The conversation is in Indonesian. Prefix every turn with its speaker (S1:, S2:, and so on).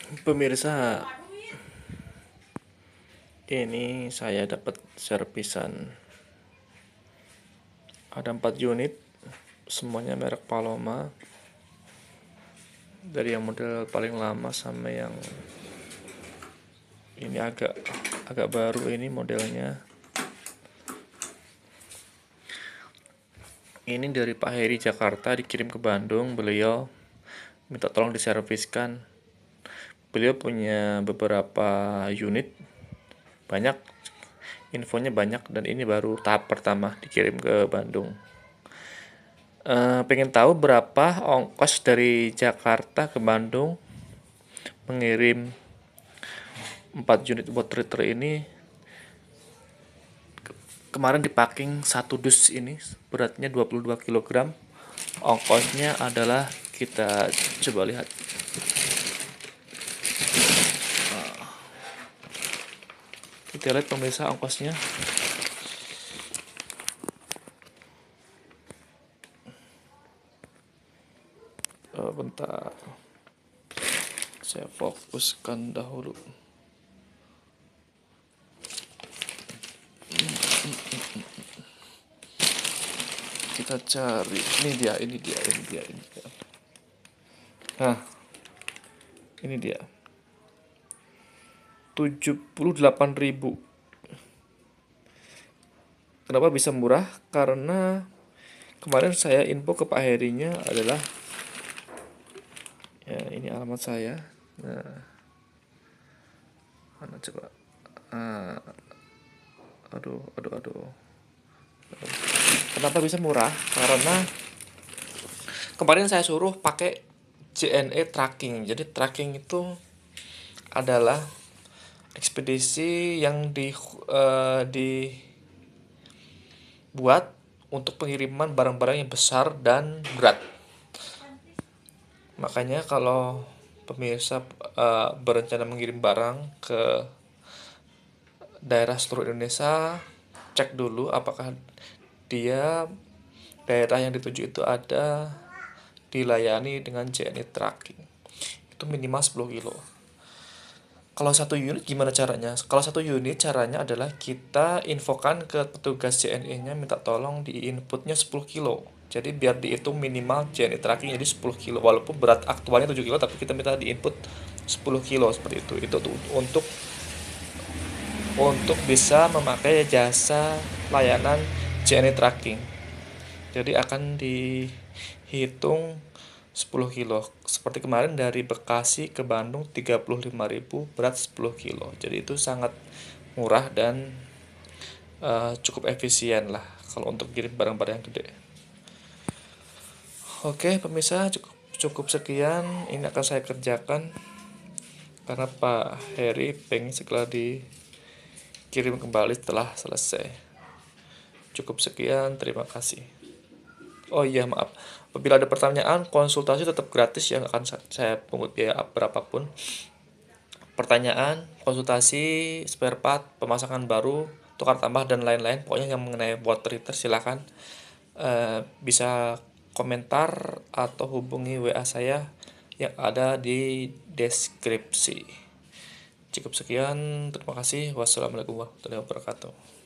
S1: Pemirsa, ini saya dapat servisan. Ada 4 unit, semuanya merek Paloma. Dari yang model paling lama sama yang ini agak baru ini modelnya. Ini dari Pak Heri Jakarta, dikirim ke Bandung. Beliau minta tolong diserviskan. Beliau punya beberapa unit, banyak, infonya banyak, dan ini baru tahap pertama dikirim ke Bandung. Pengen tahu berapa ongkos dari Jakarta ke Bandung mengirim 4 unit water heater ini. Kemarin dipacking 1 dus ini beratnya 22 kg. Ongkosnya adalah, kita coba lihat. Kita lihat pemirsa ongkosnya. Bentar, saya fokuskan dahulu. Kita cari, ini dia. Nah, ini dia. 78.000. Kenapa bisa murah? Karena kemarin saya info ke Pak Herinya adalah, ya ini alamat saya. Nah, mana coba? Aduh. Kenapa bisa murah? Karena kemarin saya suruh pakai JNE tracking. Jadi tracking itu adalah ekspedisi yang dibuat untuk pengiriman barang-barang yang besar dan berat. Makanya kalau pemirsa berencana mengirim barang ke daerah seluruh Indonesia, cek dulu apakah daerah yang dituju itu ada dilayani dengan JNE tracking. Itu minimal 10 kilo. Kalau 1 unit gimana caranya? Kalau 1 unit caranya adalah kita infokan ke petugas JNE-nya, minta tolong di inputnya 10 kilo. Jadi biar dihitung minimal JNE tracking jadi 10 kilo. Walaupun berat aktualnya 7 kilo, tapi kita minta di input 10 kilo seperti itu. Itu tuh untuk bisa memakai jasa layanan JNE tracking. Jadi akan dihitung 10 kilo. Seperti kemarin dari Bekasi ke Bandung 35.000, berat 10 kilo. Jadi itu sangat murah dan cukup efisien lah kalau untuk kirim barang-barang yang gede. Oke pemirsa, cukup sekian. Ini akan saya kerjakan karena Pak Heri pengen segera dikirim kembali setelah selesai. Cukup sekian, terima kasih. Oh iya, maaf, apabila ada pertanyaan, konsultasi tetap gratis ya, akan saya pungut biaya berapapun. Pertanyaan, konsultasi, spare part, pemasangan baru, tukar tambah dan lain-lain, pokoknya yang mengenai water heater silahkan bisa komentar atau hubungi WA saya yang ada di deskripsi. Cukup sekian, terima kasih. Wassalamualaikum warahmatullahi wabarakatuh.